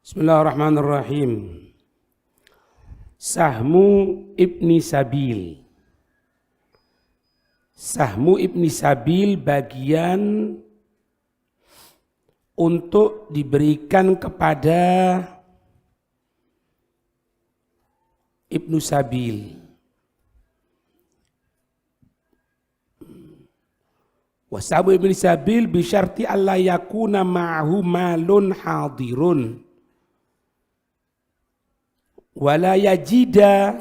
Bismillahirrahmanirrahim. Sahmu Ibni Sabil. Sahmu Ibni Sabil bagian untuk diberikan kepada Ibnu Sabil. Wasahmu Ibni Sabil bisyarti alla yakuna ma'hu malun hadirun wala yajida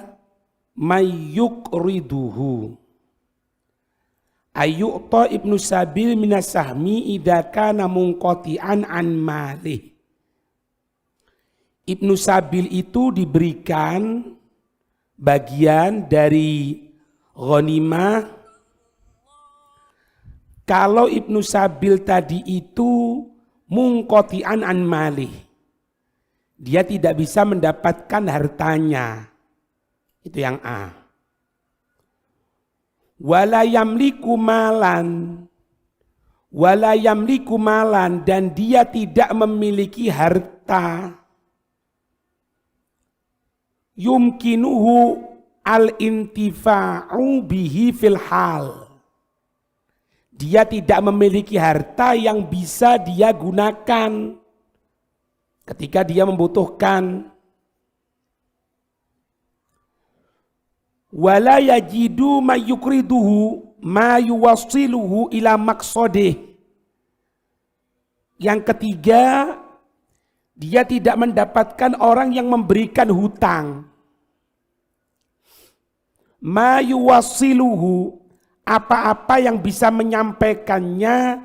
mayyukriduhu ayyu'ta Ibnu Sabil minas sahmi idza kana munqati'an an malih. Ibnu Sabil itu diberikan bagian dari ghanimah kalau Ibnu Sabil tadi itu munqati'an an malih, dia tidak bisa mendapatkan hartanya. Itu yang A. Wala yamliku malan. Wala yamliku malan, dan dia tidak memiliki harta. Yumkinuhu al-intifa'u bihi fil hal. Dia tidak memiliki harta yang bisa dia gunakan ketika dia membutuhkan. Wala yajidu mayyukriduhu ma yuwassiluhu ila maqsadih. Yang ketiga, dia tidak mendapatkan orang yang memberikan hutang. Ma yuwassiluhu, apa-apa yang bisa menyampaikannya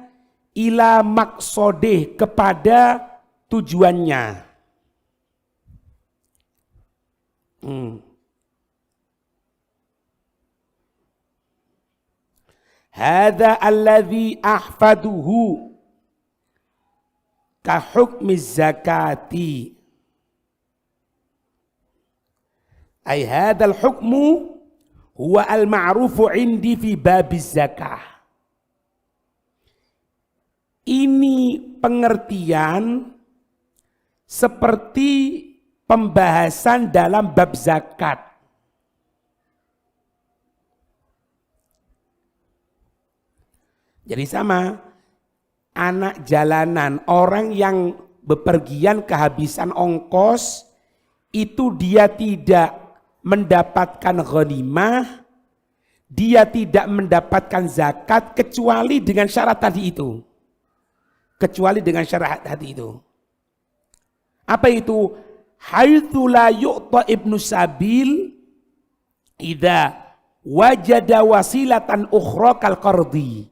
ila maqsadih, kepada tujuannya. Hadza alladzi ahfaduhu ka hukmi zakati. Ay hadzal hukmu huwa al-ma'rufu indi fi babiz zakah. Ini pengertian seperti pembahasan dalam bab zakat. Jadi sama, anak jalanan, orang yang bepergian kehabisan ongkos, itu dia tidak mendapatkan ghanimah, dia tidak mendapatkan zakat kecuali dengan syarat tadi itu. Kecuali dengan syarat tadi itu. Apa itu? Haitsu la yu'ta Ibnu Sabil idza wajada wasilatan ukhra kal qardi.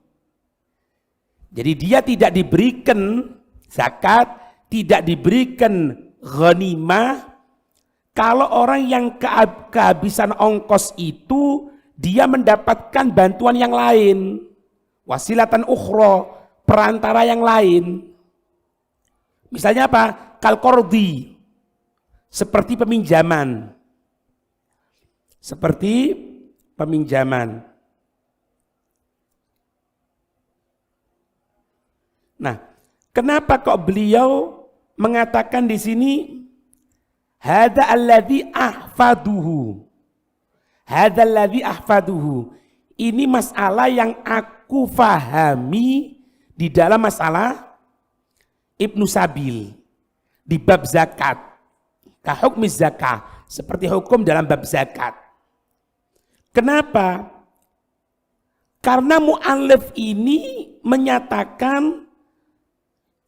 Jadi dia tidak diberikan zakat, tidak diberikan ghanimah kalau orang yang kehabisan ongkos itu dia mendapatkan bantuan yang lain. Wasilatan ukhra, perantara yang lain. Misalnya apa? Kal qardi, seperti peminjaman. Seperti peminjaman. Nah, kenapa kok beliau mengatakan di sini hadza alladzi ahfaduhu. Hadza alladzi ahfaduhu. Ini masalah yang aku fahami di dalam masalah Ibnu Sabil di bab zakat. Ka hukmi zakah, seperti hukum dalam bab zakat. Kenapa? Karena mu'allif ini menyatakan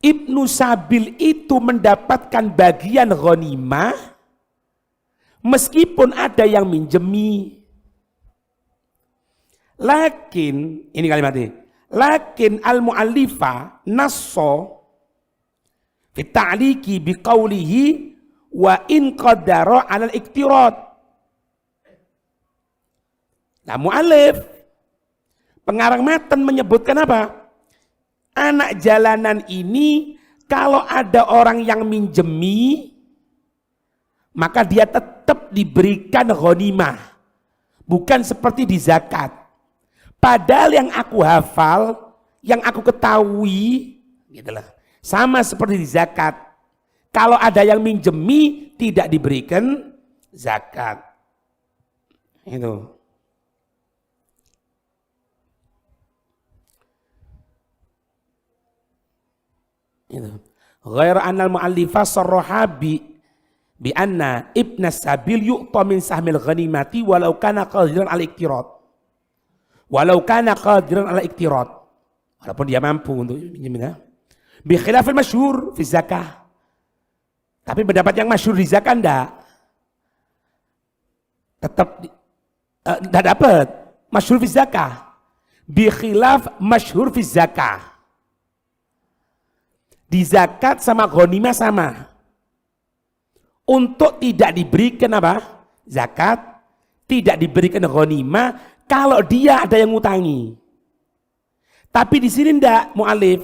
Ibnu Sabil itu mendapatkan bagian ghanimah meskipun ada yang minjemi. Lakin, ini kalimatnya, lakin al-mu'allifa nasso fi ta'liqi biqaulihi wa in qaddara 'ala al-iktirad. Nah, mu'allif pengarang matan menyebutkan apa? Anak jalanan ini kalau ada orang yang minjemi, maka dia tetap diberikan ghanimah, bukan seperti di zakat. Padahal yang aku hafal, yang aku ketahui, gitulah, sama seperti di zakat. Kalau ada yang minjemi tidak diberikan zakat. Itu. Ghair anal mu'allifah sarraha bi anna ibna sabil yu'ta min sahmil ghanimati walau kana qadiran al-iktirad. Walau kana qadiran al-iktirad. Walaupun dia mampu untuk minjemnya. Bi khilafil masyhur fi zakah. Tapi pendapat yang masyhur di zakah enggak. Tetap enggak dapat masyhur fi zakah. Bi khilaf masyhur fi zakah. Di zakat sama ghanimah sama. Untuk tidak diberikan apa? Zakat, tidak diberikan ghanimah kalau dia ada yang ngutangi. Tapi di sini ndak mu'alif.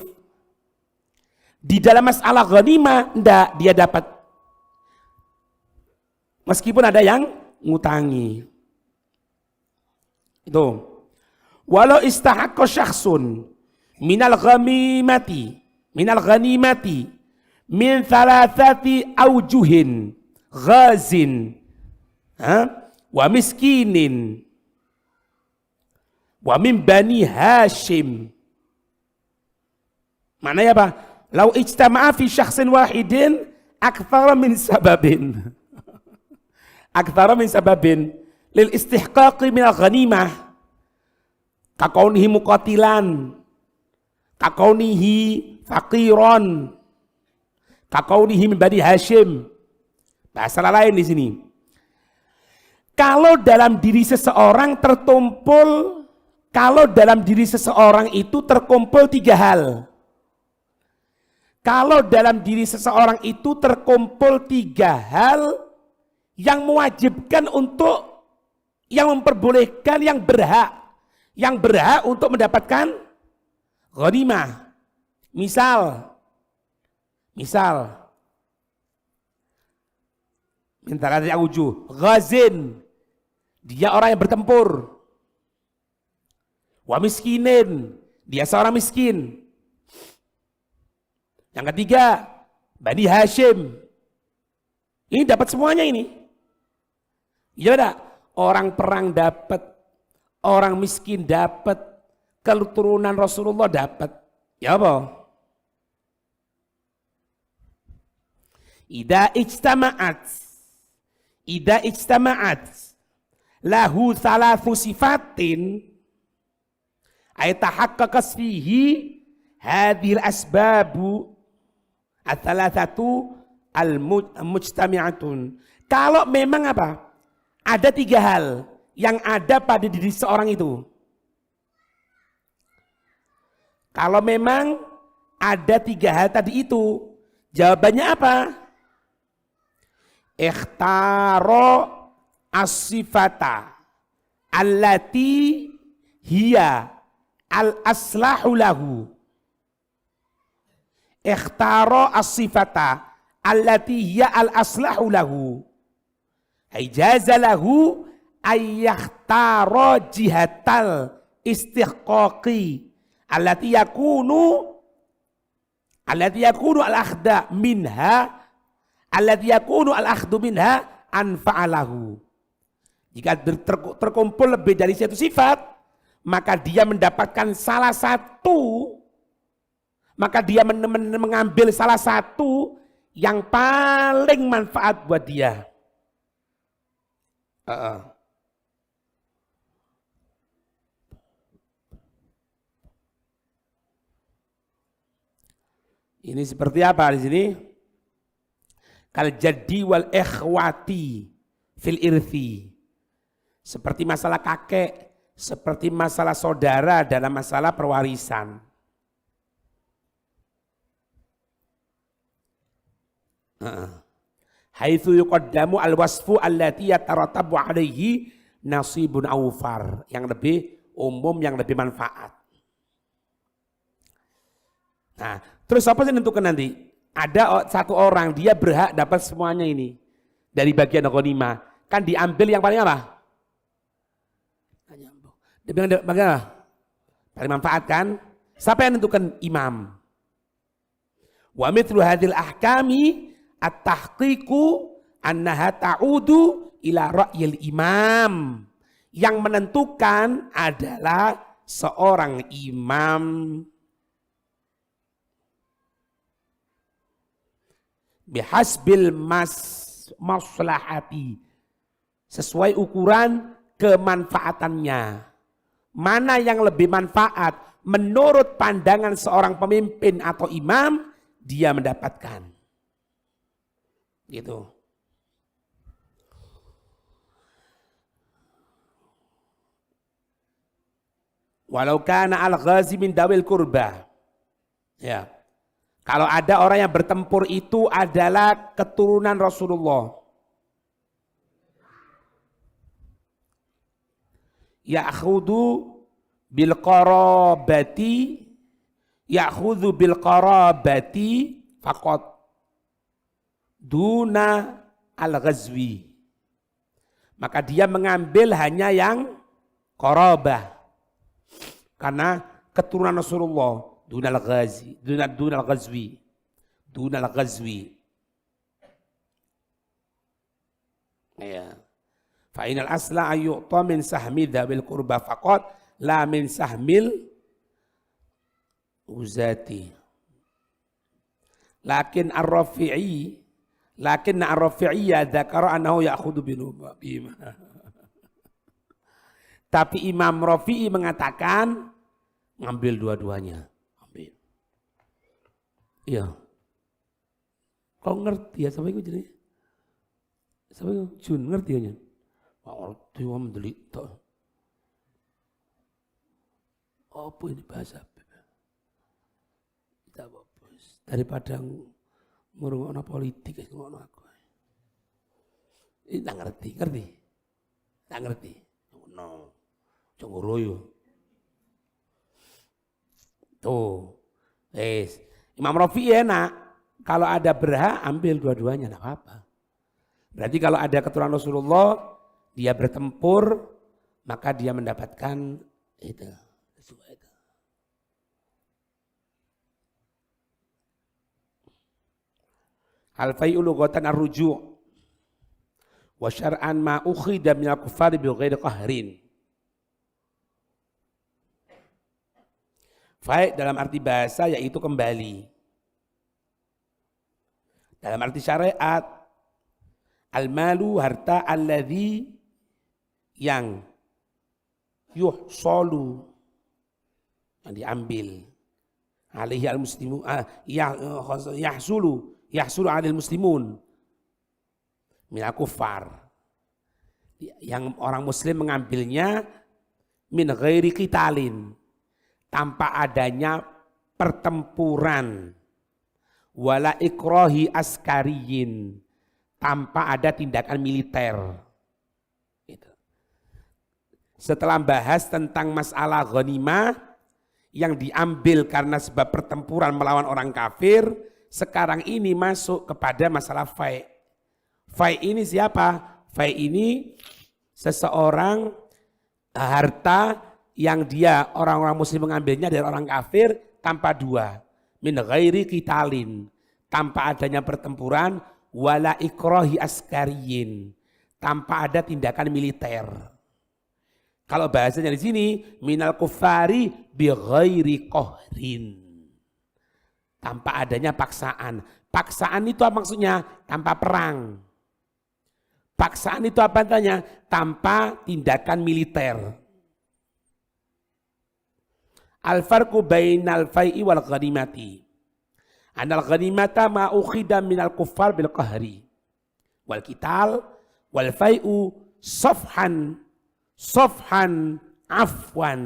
Di dalam masalah ghanimah ndak dia dapat. Meskipun ada yang ngutangi. Itu. Walau istahaqqa syakhsun minal ghanimati min thalathati aujuhin ghazin wa miskinin wa min bani Hashim. Maknanya apa? Lau ijtama'a fi syakhsin wahidin akthara min sababin lil istihqaqi min al-ghanimah kakaunihi muqatilan, kakaunihi faqiron, kakaunihi min bani Hashim. Bahasa lain di sini. Kalau dalam diri seseorang itu terkumpul tiga hal. Kalau dalam diri seseorang itu terkumpul tiga hal yang mewajibkan untuk, yang memperbolehkan, yang berhak untuk mendapatkan ghanimah. Misal minta dari aujuh, ghazin, dia orang yang bertempur. Wa miskinin, dia seorang miskin. Yang ketiga, Bani Hashim. Ini dapat semuanya ini. Ya enggak? Orang perang dapat, orang miskin dapat, keturunan Rasulullah dapat. Ya apa? Idza ijtama'at lahu thalathu sifatin ay tahaqqaqas fihi hadhil asbabu ats-tsalatsatu al-mujtami'atun. Kalau memang apa? Ada tiga hal yang ada pada diri seorang itu. Kalau memang ada tiga hal tadi itu, jawabannya apa? Ikhtaro as-sifata allati hiya al-aslahu lahu. Ikhtaro as-sifata allati hiya al-aslahu lahu. Ijaza lahu ayyakhtaro jihatal istihqaqi allati yakunu al-akhda minha alladzi yakunu al-akhdhu minha anfa'alahu. Jika terkumpul lebih dari satu sifat, maka dia mendapatkan salah satu, maka dia mengambil salah satu yang paling manfaat buat dia. Ini seperti apa di sini? Kal jaddi wal ikhwati fil irthi. Seperti masalah kakek, seperti masalah saudara dalam masalah perwarisan. Haitsu yuqaddamu al-wasfu allati yatarattabu alaihi nasibun awfar, yang lebih umum, yang lebih manfaat. Nah, terus apa sih menentukan nanti? Ada satu orang, dia berhak dapat semuanya ini dari bagian ghanimah. Kan diambil yang paling apa? Dia bagian apa? Paling manfaat kan? Siapa yang menentukan? Imam. Wa mithlu hadhil ahkami at-tahqiqu annaha ta'udu ila ra'yil imam. Yang menentukan adalah seorang imam. Bihasbil maslahati, sesuai ukuran kemanfaatannya. Mana yang lebih manfaat menurut pandangan seorang pemimpin atau imam, dia mendapatkan. Gitu. Walau kana al-ghazi min dawil kurba. Ya. Kalau ada orang yang bertempur itu adalah keturunan Rasulullah. Ya'khudhu bil qarabati faqat duna al-ghazwi. Maka dia mengambil hanya yang qarabah. Karena keturunan Rasulullah. Dunal ghazwi. Ya. Fa inal asla ayyu'ta min sahmi dzawil qurba faqat la min sahmil uzati. Lakin ar-Rafi'iyya dzakara annahu ya'khudhu bima. Tapi Imam Rafi'i mengatakan ngambil dua-duanya. Iya. Kau ngerti ya sampai itu jadi? Sampai itu Jun ngerti ya? Ngerti wah mendelita. Apa ini bahasa? Tidak bagus. Daripada ngurung politik ngono aku. Ini tak ngerti. Tak ngerti. No. Jangan royo. Tuh. Imam Rafi'i enak, kalau ada berhak ambil dua-duanya, tidak apa-apa. Berarti kalau ada keturunan Rasulullah, dia bertempur, maka dia mendapatkan itu. Al-fai'u lughatan ar-ruju' wa syar'an ma ukhida minal kuffari bi ghairi qahrin. Fai' dalam arti bahasa yaitu kembali. Dalam arti syariat, al-malu harta alladhi yang yuhsolu, yang diambil. Alaihi al-muslimu yahsulu alil muslimun minal kuffar. Yang orang muslim mengambilnya min ghairi qitalin, tanpa adanya pertempuran, wala ikrahi askariyin, tanpa ada tindakan militer. Setelah bahas tentang masalah ghanimah yang diambil karena sebab pertempuran melawan orang kafir, sekarang ini masuk kepada masalah fai'. Fai' ini siapa? Fai' ini seseorang harta yang dia orang-orang muslim mengambilnya dari orang kafir tanpa dua, min ghairi qitalin, tanpa adanya pertempuran, wala ikrahi askariyin, tanpa ada tindakan militer. Kalau bahasanya di sini minal kuffari bi ghairi qahrin, tanpa adanya paksaan. Paksaan itu apa maksudnya? Tanpa perang. Paksaan itu apa artinya? Tanpa tindakan militer. Al-farqu bainal fai'i wal ghanimati. Anal ghanimata ma ukhida minal kuffar bil qahri. Wal qital wal fai'u safhan afwan.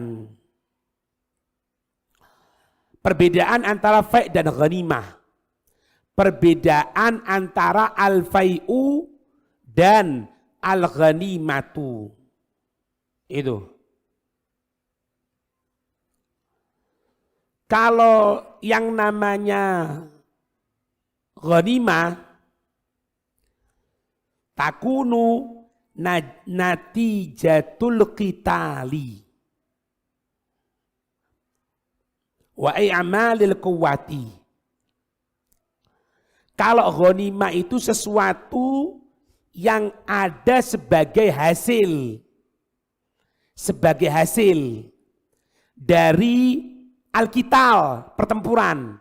Perbedaan antara fai' dan ghanimah. Perbedaan antara al-fai'u dan al-ghanimatu. Itu. Kalau yang namanya ghanimah takunu natijatul qitali wa i'malil quwwati. Kalau ghanimah itu sesuatu yang ada sebagai hasil. Sebagai hasil dari al-qital, pertempuran.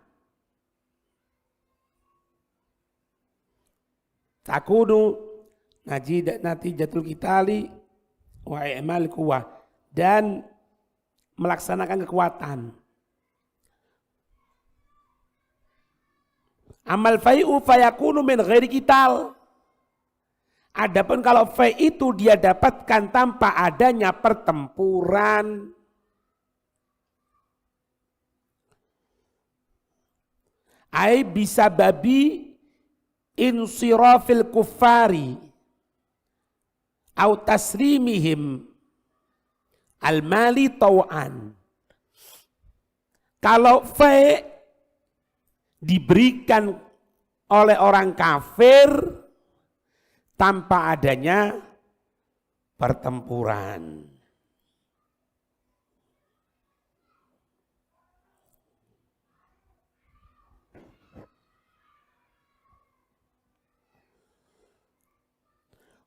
Takunu nanti jatul qitali wa i'mal quwwah, dan melaksanakan kekuatan. Amal fai'u fayakunu min ghairi qital. Adapun kalau fai itu dia dapatkan tanpa adanya pertempuran. Ai bisa babi insirafil kuffari au taslimihim al-mali tau'an. Kalau fai diberikan oleh orang kafir tanpa adanya pertempuran.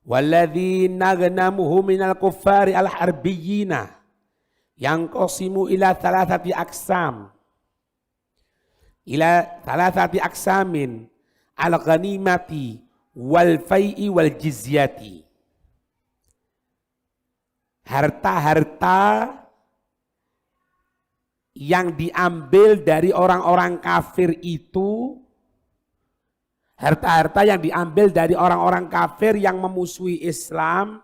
Walladzina ghanamuhu minal kuffari al-harbiyina yanqasimu ila thalathati aqsam. Ila thalathati aqsamin al-ghanimati wal fai'i wal jizyati. Harta-harta yang diambil dari orang-orang kafir itu, harta-harta yang diambil dari orang-orang kafir yang memusuhi Islam,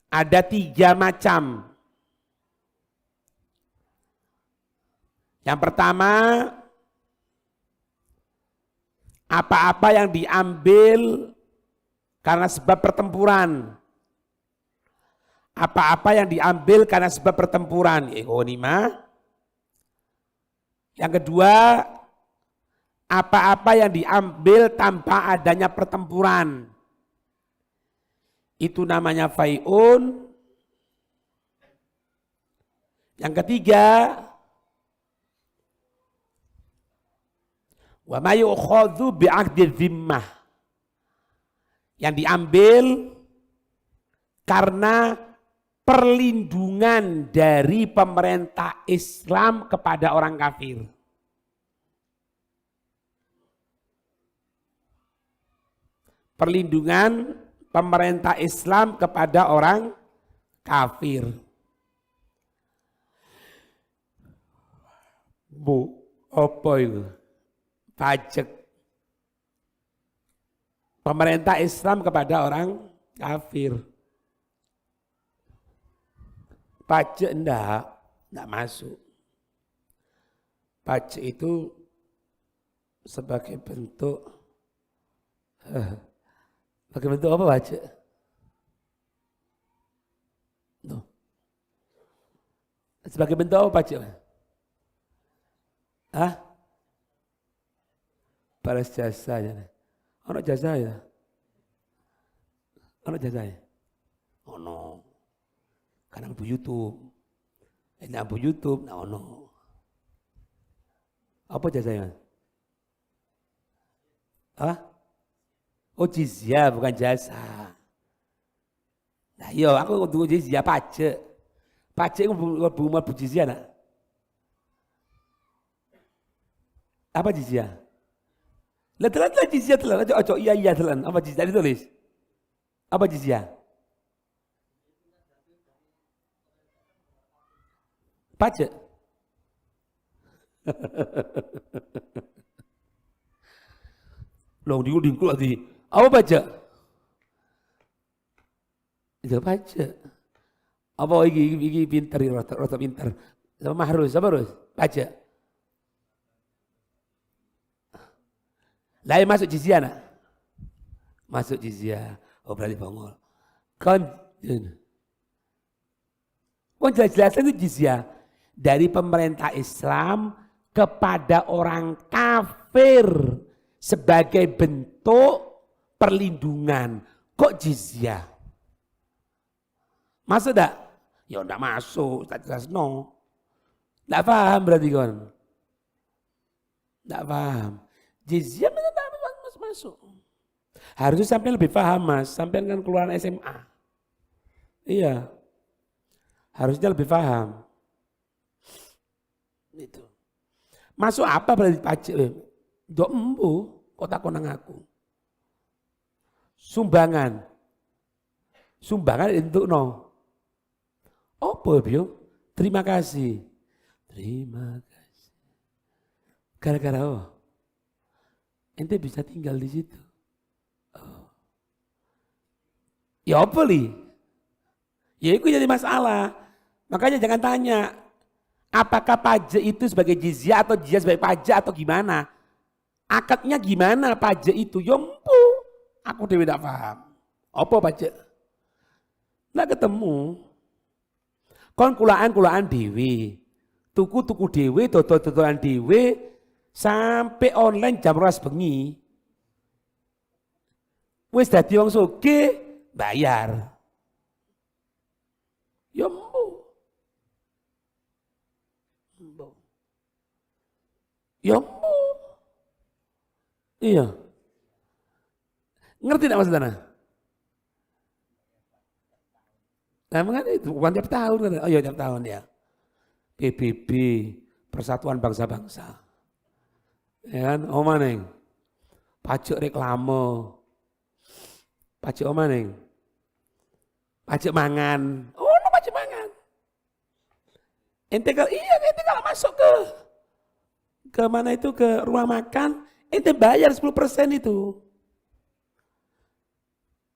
ada 3 macam. Yang pertama, apa-apa yang diambil karena sebab pertempuran. Apa-apa yang diambil karena sebab pertempuran. Ghanimah. Yang kedua, apa-apa yang diambil tanpa adanya pertempuran. Itu namanya fai'un. Yang ketiga, wa ma yu'khadhu bi'aqdi dhimmah. Yang diambil karena perlindungan dari pemerintah Islam kepada orang kafir. Perlindungan pemerintah Islam kepada orang kafir. Bu, apa itu? Pajak. Pemerintah Islam kepada orang kafir. Pajak enggak masuk. Pajak itu sebagai bentuk apa pajak? Tuh. Sebagai bentuk apa pajak? Hah? Balas jasa ya. Ono jasa ya? Ono jasa ya? Ono. Kadang bu YouTube. Ini bu YouTube, nah ono. Apa jasanya? Hah? Oh jizyah bukan jasa. Nah iya aku kudu jizyah pajak. Pajak itu bu jizyah nak. Apa jizyah? Lah telan jizyah telan. Ojo iya telan. Apa jizyah ditulis? Apa jizyah? Pajak. Loh dingkul lagi. Apa pajak? Itu pajak. Apa iki pinter rata pinter. Sama harus apa harus? Pajak. Lain masuk jizyah nak? Masuk jizyah. Oh berarti bangol. Kon jelas-jelas itu jizyah dari pemerintah Islam kepada orang kafir sebagai bentuk perlindungan. Kok jizyah? Masuk tak? Ya enggak masuk, tak jelas no. Enggak paham berarti kan? Enggak paham. Jizyah masuk. Harusnya sampai lebih paham mas, sampai kan keluar SMA. Iya, harusnya lebih paham. Itu. Masuk apa berarti pajak? Dok empu, kota konang aku. Sumbangan itu no. Apa bio? Terima kasih. Gara-gara apa? Ente bisa tinggal di situ. Oh. Ya apa li? Ya itu jadi masalah. Makanya jangan tanya, apakah pajak itu sebagai jizyah atau jizyah sebagai pajak atau gimana? Akadnya gimana pajak itu? Yompu, aku tidak paham. Apa pajak? Nggak ketemu. Kon kulaan dewe, tuku dewe, dodol-dodolan dewe, sampai online jam 12 bengi. Wis dadi wong sugih bayar. Yompu. Yompu. Iya. Ngerti tidak maksudnya? Nah, makanya itu bukan tiap tahun kan? Oh iya tiap tahun ya. PBB, Persatuan Bangsa-Bangsa. Ya kan? Oma neng. Pajak reklame. Pajak oma neng. Pajak mangan. Oh, no, pajak mangan. Ente kalau masuk ke mana itu ke rumah makan, ente bayar 10% itu.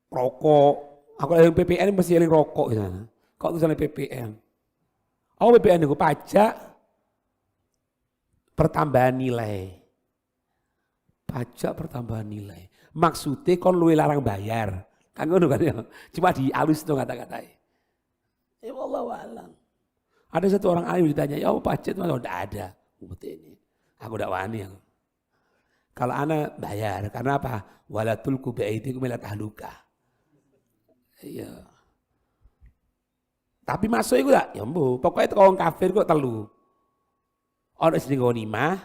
Rokok. Aku yang PPN mesti yang rokok gitu. Kok tulisannya PPN? Oh PPN itu pajak pertambahan nilai. Pajak pertambahan nilai. Maksudnya kon luwe larang bayar. Kan ngono kan ya. Cuma dialus tuh kata-katanya. Ya wallahu a'lam. Ada satu orang alim ditanya, "Ya pajak itu enggak ada." Ini. Aku udah wani. Kalau ana bayar karena apa? Wala tulqu bi'aidikum ila tahluka. Iya. Tapi masuk itu ya mbu, pokoknya itu orang kafir kok telu. Ono sing ghanimah,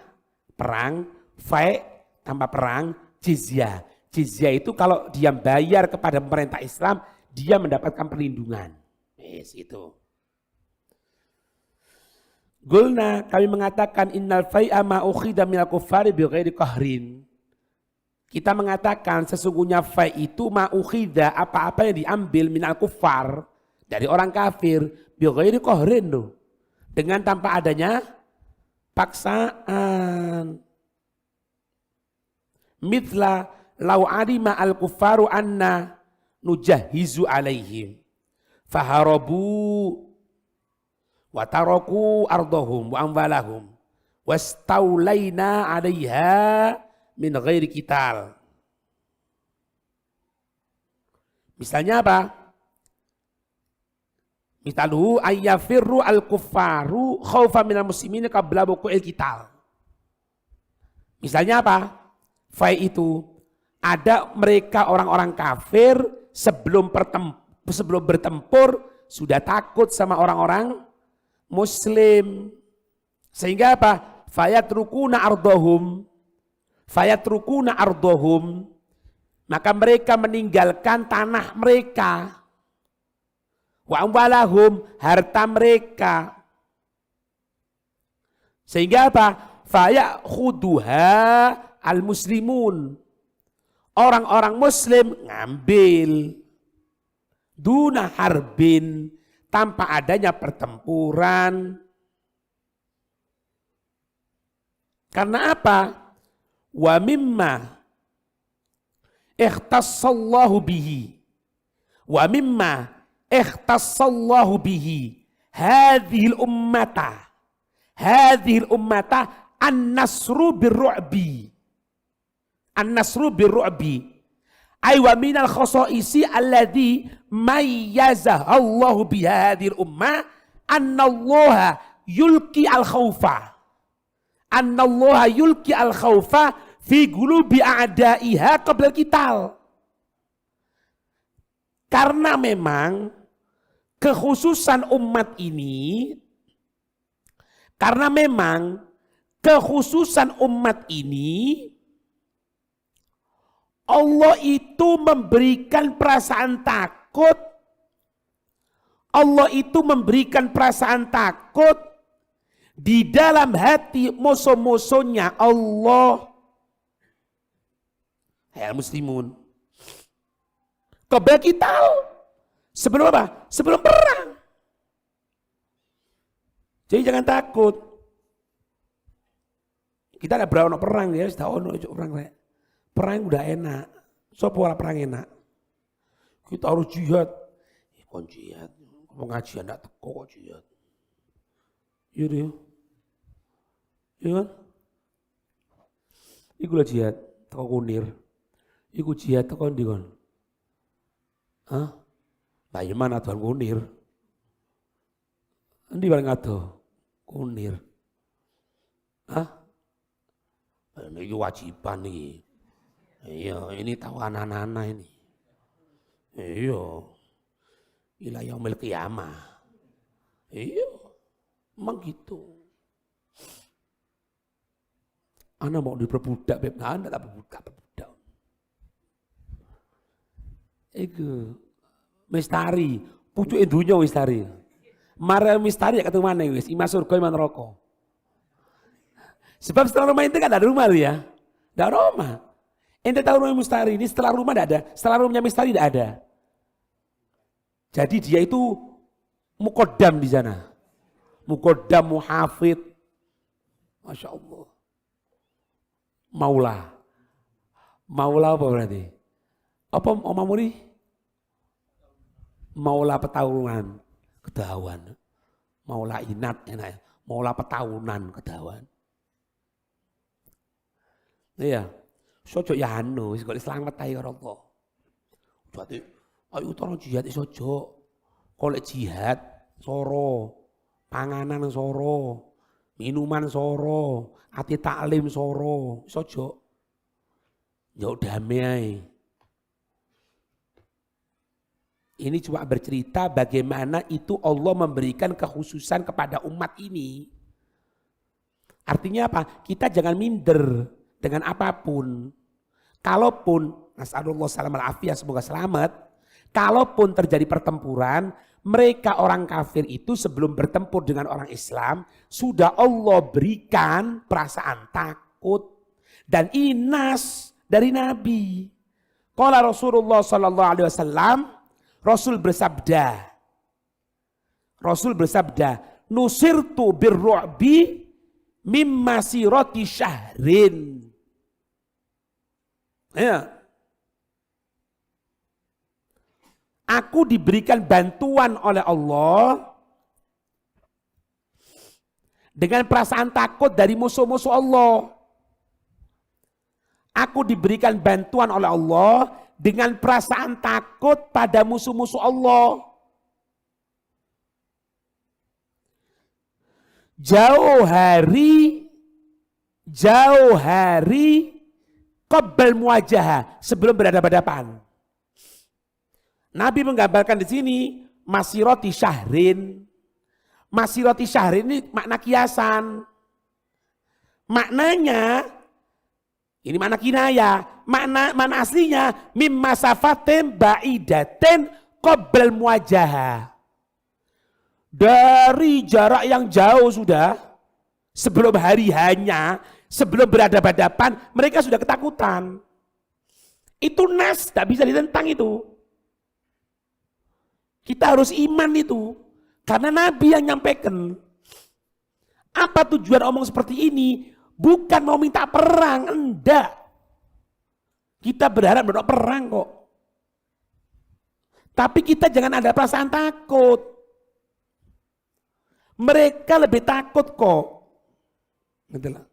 perang, fight tanpa perang, jizyah. Jizyah itu kalau dia bayar kepada pemerintah Islam, dia mendapatkan perlindungan. Yes, itu. Gulna kami mengatakan innal fai'a ma ukhida minal kuffari bighairi qahrin. Kita mengatakan sesungguhnya fai itu ma'ukhidha apa-apa yang diambil minal kuffar dari orang kafir bighairi qahrin loh. Dengan tanpa adanya paksaan. Mithla law alima al kuffaru anna nujahizu alaihim faharabu wa taraku ardahum wa amwalahum wastaulaina 'alaiha min ghairi qital. Misalnya apa? Mitaluhu ayyafirru al-kuffaru khaufa minal muslimin qabla wuqu'il qital. Misalnya apa? Fai itu ada mereka orang-orang kafir sebelum bertempur sudah takut sama orang-orang muslim. Sehingga apa? Fayatrukuna ardhahum, maka mereka meninggalkan tanah mereka, wa amwalahum, harta mereka, sehingga apa? Fayakhuduha al muslimun, orang-orang muslim ngambil duna harbin, tanpa adanya pertempuran. Karena apa? Wa mimma ikhtassallahu bihi hadhil ummata an-nasru birru'bi ay wa minal khasaisi alladhi mayyaza Allahu biha hadhil ummah annallaha yulqi al-khawfa fi qulubi a'da'iha qabla al-qital. Karena memang kekhususan umat ini Allah itu memberikan perasaan takut. Allah itu memberikan perasaan takut di dalam hati musuh-musuhnya Allah. Ya muslimun. Qabla qital. Sebelum apa? Sebelum perang. Jadi jangan takut. Kita ada berapa perang ya, sudah ono perang rek. Perang udah enak. Sopo ora perang enak. Kita harus jihad. Kon jihad. Pengajian ndak teko kok jihad. Iya deh. Iya kan? Iku lah jihad teko Kunir. Iku jihad teko ndi kon? Hah? Lah ya mana tuan Kunir? Endi paling ado? Kunir. Hah? Ini wajiban nih. Iya, ini tahu anak-anak ini. Iya. Ila yaumil qiyamah. Iya. Emang gitu. Ana mau diperbudak, beb. Nah, anda tak perbudak. Iku mistari, pucuke dunya mistari. Mare mistari ya ketemu mana wis, ima surga ima neraka. Sebab setelah rumah itu kan ada rumah ya. Ada rumah. Ente tahu rumah mistari ini setelah rumah tidak ada, setelah rumahnya mistari tidak ada. Jadi dia itu mukodam di sana. Mukodam, muhafid. Masya Allah. Maula. Maula apa berarti? Apa Om Muri? Maula petahunan, kedawan. Maula inat, enak. Maula petahunan, kedawan. Iya. Sojo ya anu, kok selamat ae karo Allah. Jadi ayo utara jihad iso ojo. Kolek jihad soro, panganan soro, minuman soro, ati taklim soro, iso ojo. Yo damai. Ini cuma bercerita bagaimana itu Allah memberikan kekhususan kepada umat ini. Artinya apa? Kita jangan minder dengan apapun. Kalaupun, nasallallahu salam al-afiyah, semoga selamat. Kalaupun terjadi pertempuran, mereka orang kafir itu sebelum bertempur dengan orang Islam, sudah Allah berikan perasaan takut dan inas dari Nabi. Qala Rasulullah sallallahu alaihi wasallam, Rasul bersabda, nusirtu birru'bi mimma sirati syahrin. Ya. Aku diberikan bantuan oleh Allah dengan perasaan takut dari musuh-musuh Allah. Aku diberikan bantuan oleh Allah dengan perasaan takut pada musuh-musuh Allah. Jauh hari qabl muwajahah, sebelum berhadapan-hadapan. Nabi menggambarkan di sini masirati syahrin. Masirati syahrin ini makna kiasan. Maknanya ini makna kinaya. Makna aslinya mim masafatin ba'idatin qabl muwajahah. Dari jarak yang jauh sudah, sebelum hari hanya, sebelum berhadapan-hadapan, mereka sudah ketakutan. Itu nas, tak bisa ditentang itu. Kita harus iman itu. Karena Nabi yang nyampaikan. Apa tujuan omong seperti ini? Bukan mau minta perang, enggak. Kita berharap berdoa perang kok. Tapi kita jangan ada perasaan takut. Mereka lebih takut kok. Gitu lah.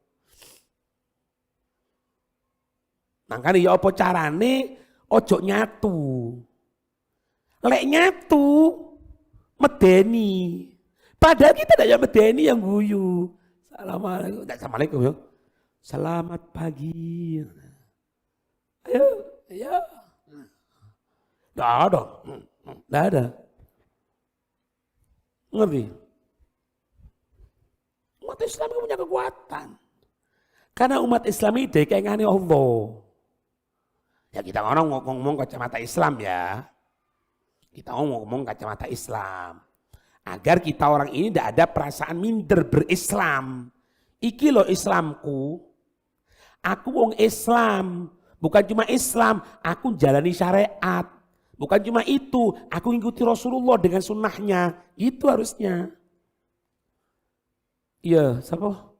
Makanya ya apa carane ojo nyatu. Lek nyatu medeni. Padahal kita tidak yang medeni, yang guyu. Assalamualaikum ya. Selamat pagi. Ayo, ya. Tidak ada. Tidak ada. Ngerti? Umat Islam punya kekuatan. Karena umat Islam itu kayaknya Allah. Ya kita ngomong kacamata Islam ya. Kita ngomong kacamata Islam. Agar kita orang ini tidak ada perasaan minder berislam. Iki lo Islamku. Aku wong Islam. Bukan cuma Islam, aku jalani syariat. Bukan cuma itu, aku ngikuti Rasulullah dengan sunnahnya. Itu harusnya. Iya, siapa?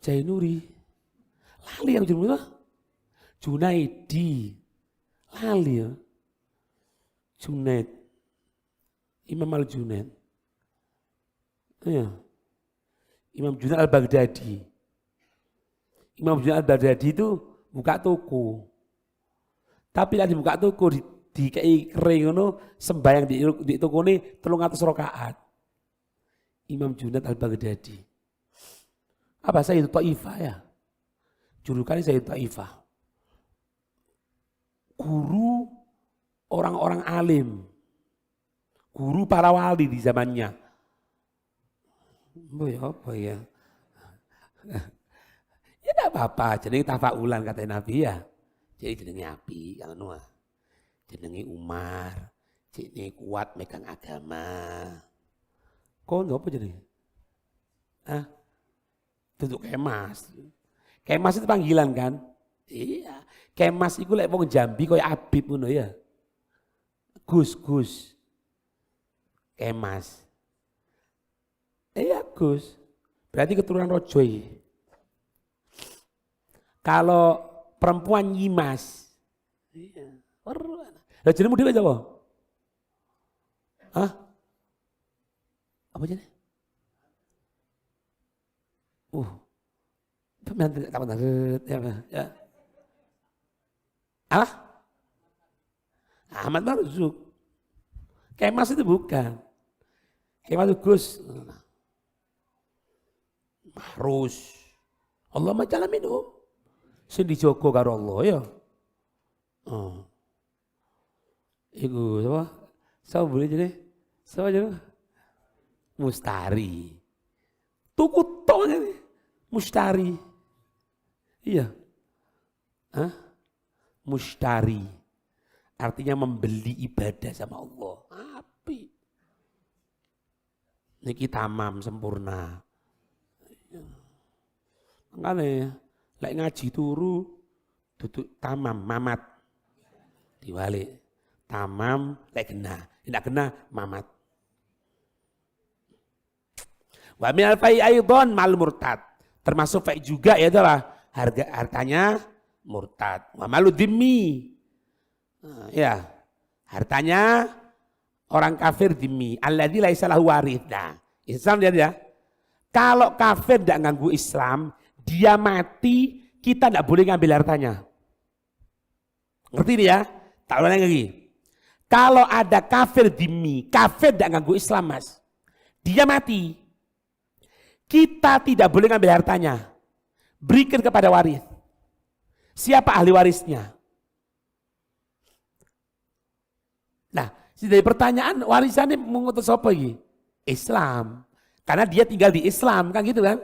Jainuri. Lali yang jumlah. Junaidi. Lali ya. Junaid. Imam Al-Junaid. Iya. Imam Junaid Al-Baghdadi. Imam Junaid Al-Baghdadi itu buka toko. Tapi lagi buka toko di kayak kering ngono sembahyang di toko ini 300 rakaat. Imam Junaid Al-Baghdadi. Apa Sayyid Taifah ya? Julukannya Sayyid Taifah. Guru orang-orang alim. Guru para wali di zamannya. Apa ya? Ya tidak apa-apa, jenenge tafaulan kata Nabi ya. Jadi jenenge api, yang anu. Jenenge Umar, jenenge kuat megang agama. Kok apa jenenge? Ah, tutuk Kemas. Kemas itu panggilan kan? Iya, Kemas itu lek wong Jambi koyo Habib ngono ya. Gus. Kemas. Iya Gus. Berarti keturunan Rojo iki. Kalau perempuan Nyimas. Iya. Lah jenengmu dhewe sapa? Hah? Apa jenenge? Ya. Ah? Ahmad Marzuk. Kemas itu bukan. Kemas itu Gus. Mahrus. Allah majalah minum. Sing dijogo karo Allah ya. Iku apa? Sapa boleh jadi? Sapa jadi? Mustari. Tuku tok ini. Mustari. Iya. Hah? Mustari. Artinya membeli ibadah sama Allah. Api. Niki tamam sempurna. Makanya lek ngaji turu duduk tamam mamat. Diwalik. Tamam lek kena. Tidak kena mamat. Wa min al-fai aidon mal murtad. Termasuk fai juga ya adalah hartanya murtad. Wa malu dhimmi. Ya. Hartanya orang kafir dhimmi. Alladzi laisa lahu warith. Nah, Islam lihat ya. Kalau kafir tidak ganggu Islam, dia mati, kita tidak boleh ngambil hartanya. Ngerti nih ya? Tak ulang lagi. Kalau ada kafir dhimmi, kafir tidak ganggu Islam mas. Dia mati. Kita tidak boleh ngambil hartanya. Berikan kepada waris. Siapa ahli warisnya? Nah, dari pertanyaan warisannya mengutus apa lagi? Islam. Karena dia tinggal di Islam, kan gitu kan?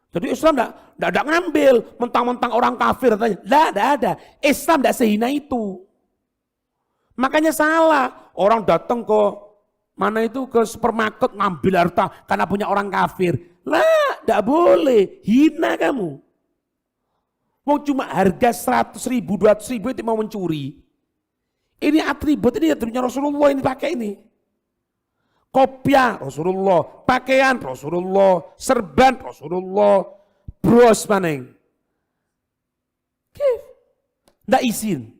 Jadi Islam tidak ngambil mentang-mentang orang kafir. Tidak ada. Islam tidak sehina itu. Makanya salah. Orang datang ke mana itu ke supermarket ngambil harta karena punya orang kafir. Lah, tidak boleh. Hina kamu. Mau cuma harga 100.000, 200.000 itu mau mencuri. Ini atribut, ini atributnya Rasulullah ini pakai ini. Kopiah Rasulullah, pakaian Rasulullah, serban Rasulullah, bros maneng. Tidak izin.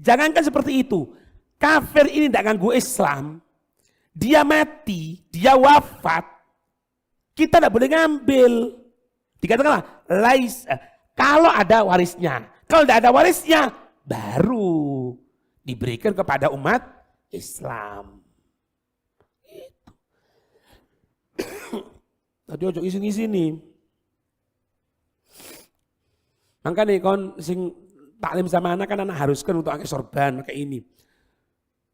Jangankan seperti itu. Kafir ini tidak ganggu Islam. Dia mati, dia wafat. Kita tidak boleh ngambil. Dikatakanlah, kalau ada warisnya. Kalau tidak ada warisnya, baru diberikan kepada umat Islam. Tadi ojo isin-isini. Makanya kon sing taklim sama anak kan anak haruskan untuk pakai sorban, pakai ini.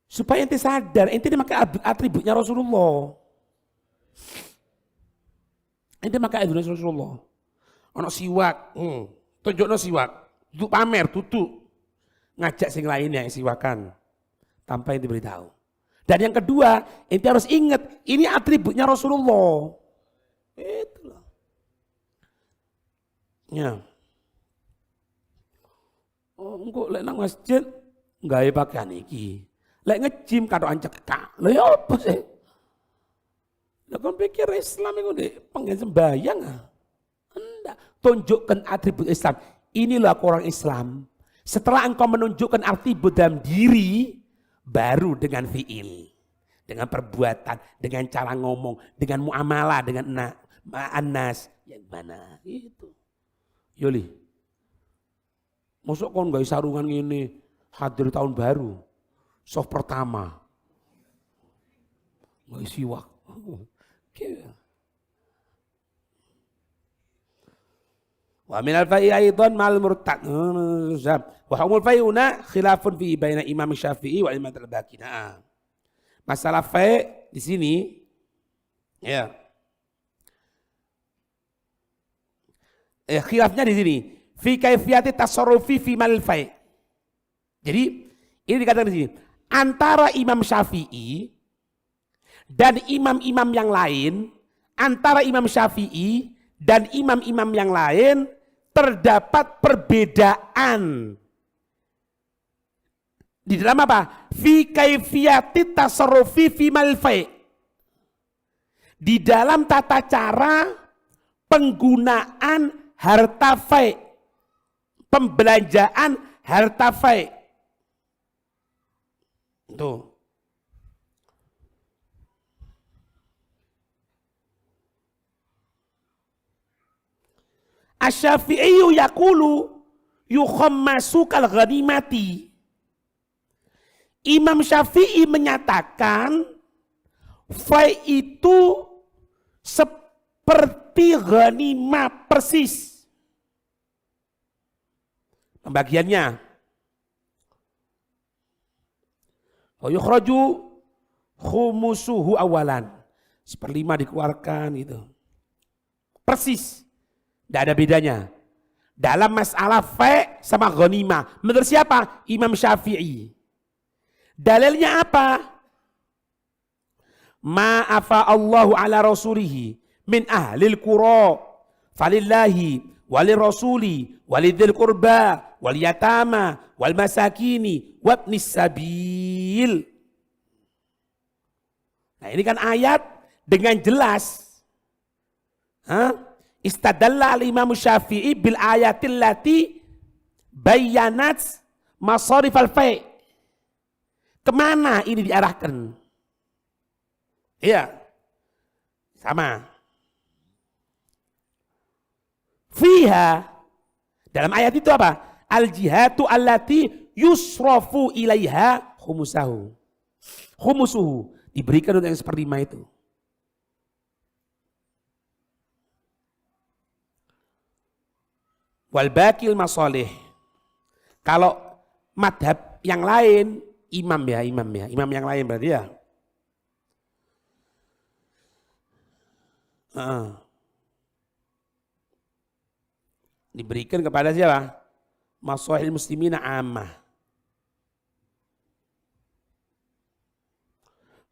Supaya ente sadar, ente ini pakai atributnya Rasulullah. Ente pakai atributnya Rasulullah. Ono siwak, tunjukno siwak, duduk pamer, duduk ngajak sing lainnya yang siwakan tanpa yang diberitahu. Dan yang kedua, ente harus ingat ini atributnya Rasulullah. Itulah. Ya. Oh, engko lek nang masjid gawe pakaian iki. Lek ngejim kadokan cekak. Lha ya apa sih? Lah kon pikir Islam iku ndek pengen sembayang ah. Enggak, tunjukkan atribut Islam. Inilah aku orang Islam. Setelah engkau menunjukkan atribut dalam diri, baru dengan fiil, dengan perbuatan, dengan cara ngomong, dengan muamalah, dengan anas, yang mana itu. Yoli, masuk kon gak sarungan ini hadir tahun baru, soft pertama, gak siwak. Wa minal fai aidan mal murtad. Wa humul faiuna khilafun fi baina Imam Syafi'i wa Imam Al-Baqi. Nah, masalah fai di sini ya. Khilafnya di sini fi kaifiyati tasarrufi fi mal fai. Jadi ini dikatakan di sini antara Imam Syafi'i dan imam-imam yang lain, antara Imam Syafi'i dan imam-imam yang lain terdapat perbedaan di dalam apa? Fi kaifiyati tasarrufi fi malfai. Di dalam tata cara penggunaan harta fai, pembelanjaan harta fai. Tuh. Asy-Syafi'i yaqulu yukhammasu kal ghanimati. Imam Syafi'i menyatakan fai itu seperti ghanimah persis. Pembagiannya. Wa yukhraju khumusuhu awalan. 1/5 dikeluarkan gitu. Persis. Tidak ada bedanya. Dalam masalah fai sama ghanimah. Menurut siapa? Imam Syafi'i. Dalilnya apa? Ma'afa Allahu ala rasulihi min ahlil qura falillahi walil rasuli walidil qurba wal yatama wal masakini wabnis sabil. Nah ini kan ayat dengan jelas. Istadalla al-Imam Syafi'i bil ayatil lati bayyanat masarif al-fai. Kemana ini diarahkan? Iya. Sama. Fiha. Dalam ayat itu apa? Al-jihatu allati yusrafu ilaiha khumusahu. Khumusuhu. Diberikan untuk yang 1/5 itu. Wal baqil masalih. Kalau madhab yang lain, imam yang lain berarti ya. Diberikan kepada siapa? Masalihil muslimina ammah.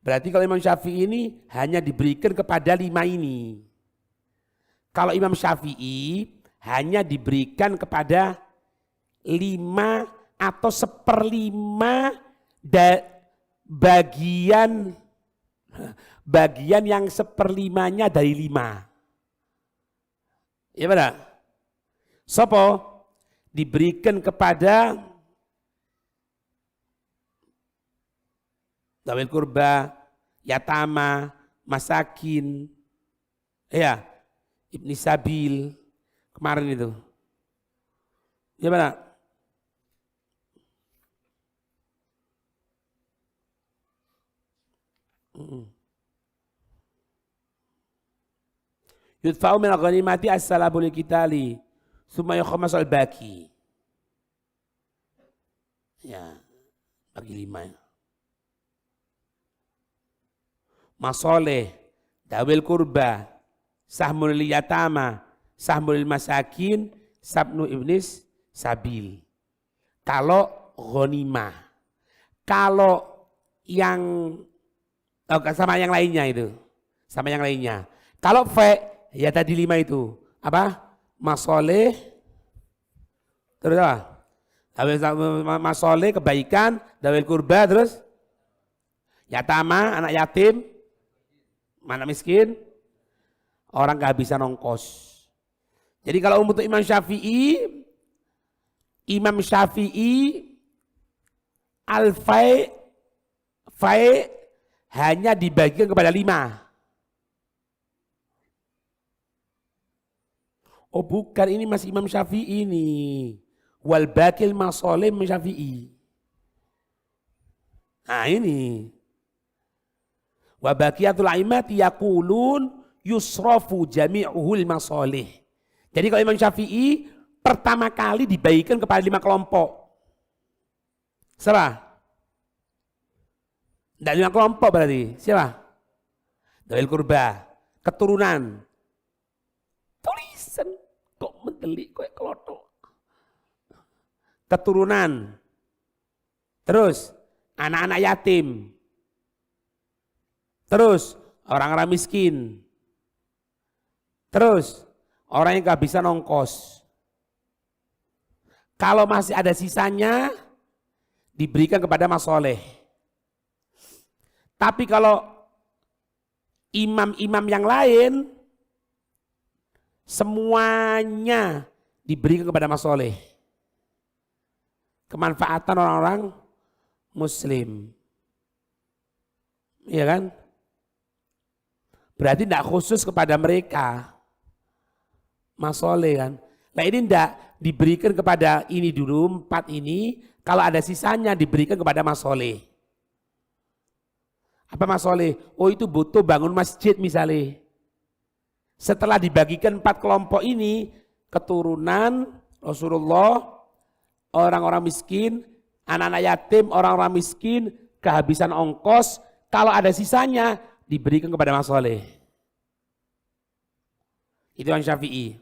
Berarti kalau Imam Syafi'i ini hanya diberikan kepada 5 ini. Kalau Imam Syafi'i hanya diberikan kepada 5 atau 1/5 bagian yang 1/5-nya dari 5. Ya benar? Sopo diberikan kepada dawil kurba, yatama, masakin, ya, ibni sabil. Kemarin itu. Ya benar? Yudfa'u min al-ghanimati as-salabu liqitali tsumma yukhammas al-baqi. Ya, bagi 5. Masoleh, dawil kurba, sahmul yatama, sahmul masakin, sabnu ibnis sabil. Kalau ghanimah. Kalau yang sama yang lainnya itu. Sama yang lainnya. Kalau ya tadi 5 itu. Apa? Masoleh. Terus apa? Masoleh, kebaikan, dawil kurba, terus yatama, anak yatim, anak miskin, orang kehabisan ongkos. Jadi kalau untuk Imam Syafi'i al-fai hanya dibagikan kepada 5. Oh bukan, ini masih Imam Syafi'i ini. Wal bakil masoleh Imam Syafi'i. Nah ini. Wa baqiyatul aimati yaqulun yusrafu jami'uhul masoleh. Jadi kalau Imam Syafi'i pertama kali dibagikan kepada 5 kelompok. Siapa? Tidak 5 kelompok berarti. Siapa? Dawil kurba, keturunan. Tulisan kok mendelik kok kelotok. Keturunan. Terus anak-anak yatim. Terus orang-orang miskin. Terus orang yang kehabisan ongkos. Kalau masih ada sisanya diberikan kepada masoleh. Tapi kalau imam-imam yang lain semuanya diberikan kepada masoleh. Kemanfaatan orang-orang muslim. Iya kan? Berarti tidak khusus kepada mereka. Masoleh kan. Nah ini tidak diberikan kepada ini dulu, 4 ini. Kalau ada sisanya diberikan kepada masoleh. Apa masoleh? Oh itu butuh bangun masjid misalnya. Setelah dibagikan 4 kelompok ini, keturunan Rasulullah, orang-orang miskin, anak-anak yatim, orang-orang miskin, kehabisan ongkos, kalau ada sisanya diberikan kepada masoleh. Itu Imam Syafi'i.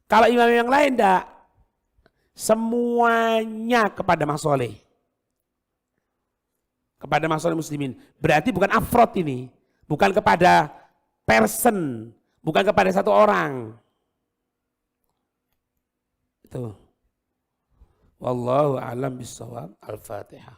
Kalau imam yang lain enggak, semuanya kepada masoleh. Kepada masoleh muslimin. Berarti bukan afrod ini, bukan kepada person, bukan kepada satu orang. Itu. Wallahu a'lam bishawab. Al-Fatihah.